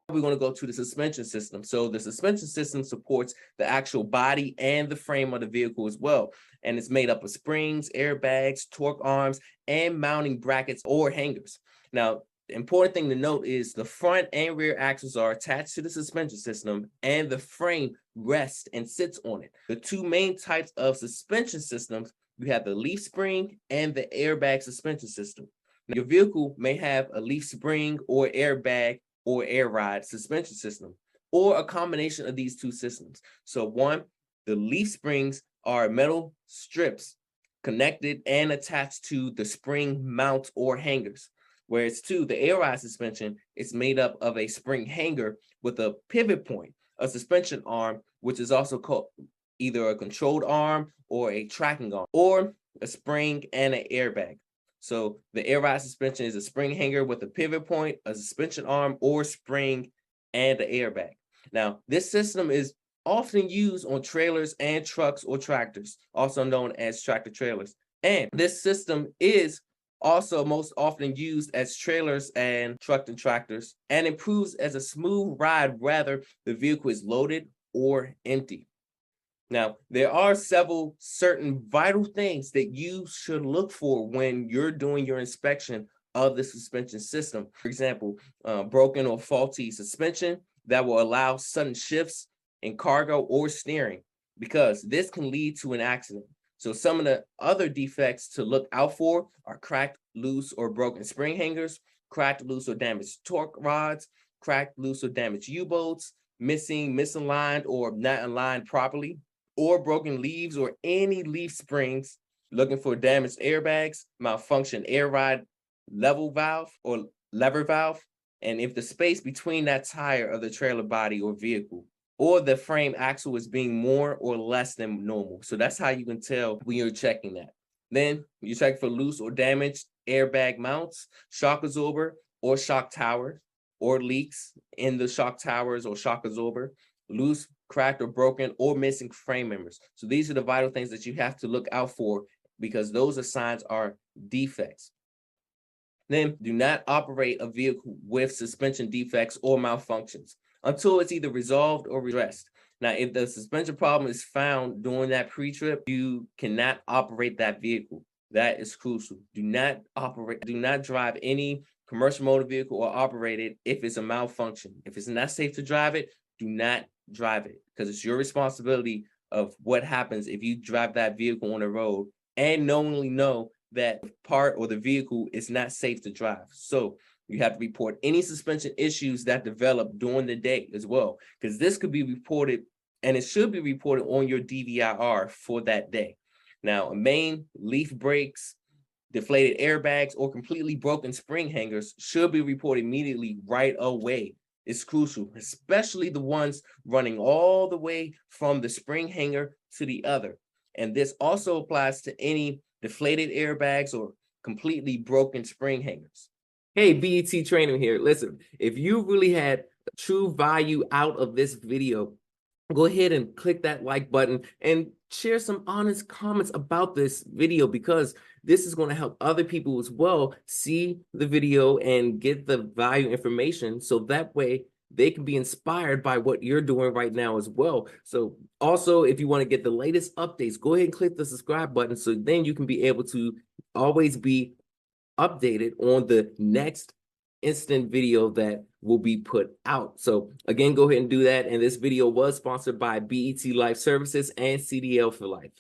we're going to go to the suspension system. So the suspension system supports the actual body and the frame of the vehicle as well. And it's made up of springs, airbags, torque arms, and mounting brackets or hangers. Now, the important thing to note is the front and rear axles are attached to the suspension system and the frame rests and sits on it. The two main types of suspension systems, you have the leaf spring and the airbag suspension system. Now, your vehicle may have a leaf spring or airbag or air ride suspension system, or a combination of these two systems. So one, the leaf springs are metal strips connected and attached to the spring mount or hangers. Whereas two, the air ride suspension is made up of a spring hanger with a pivot point, a suspension arm, which is also called either a controlled arm or a tracking arm, or a spring and an airbag. So the air ride suspension is a spring hanger with a pivot point, a suspension arm, or spring, and an airbag. Now, this system is often used on trailers and trucks or tractors, also known as tractor trailers. And this system is also most often used as trailers and truck and tractors, and improves as a smooth ride whether the vehicle is loaded or empty. Now, there are several certain vital things that you should look for when you're doing your inspection of the suspension system. For example, broken or faulty suspension that will allow sudden shifts in cargo or steering, because this can lead to an accident. So some of the other defects to look out for are cracked, loose, or broken spring hangers, cracked, loose, or damaged torque rods, cracked, loose, or damaged U-bolts, misaligned, or not aligned properly, or broken leaves or any leaf springs, looking for damaged airbags, malfunction air ride level valve or lever valve, and if the space between that tire of the trailer body or vehicle or the frame axle is being more or less than normal. So that's how you can tell when you're checking that. Then you check for loose or damaged airbag mounts, shock absorber or shock tower, or leaks in the shock towers or shock absorber, loose, cracked, or broken, or missing frame members. So these are the vital things that you have to look out for, because those are signs are defects. Then do not operate a vehicle with suspension defects or malfunctions until it's either resolved or addressed. Now, if the suspension problem is found during that pre-trip, you cannot operate that vehicle. That is crucial. Do not drive any commercial motor vehicle or operate it if it's a malfunction. If it's not safe to drive it, do not drive it, because it's your responsibility of what happens if you drive that vehicle on the road and knowingly know that part or the vehicle is not safe to drive. So you have to report any suspension issues that develop during the day as well, because this could be reported, and it should be reported on your DVIR for that day. Now, main leaf brakes, deflated airbags, or completely broken spring hangers should be reported immediately right away. It's crucial, especially the ones running all the way from the spring hanger to the other. And this also applies to any deflated airbags or completely broken spring hangers. Hey, BET Trainer here. Listen, if you really had true value out of this video, go ahead and click that like button and share some honest comments about this video, because this is going to help other people as well see the video and get the value information, so that way they can be inspired by what you're doing right now as well. So also, if you want to get the latest updates, go ahead and click the subscribe button, so then you can be able to always be updated on the next instant video that will be put out. So again, go ahead and do that. And this video was sponsored by BET Life Services and CDL for Life.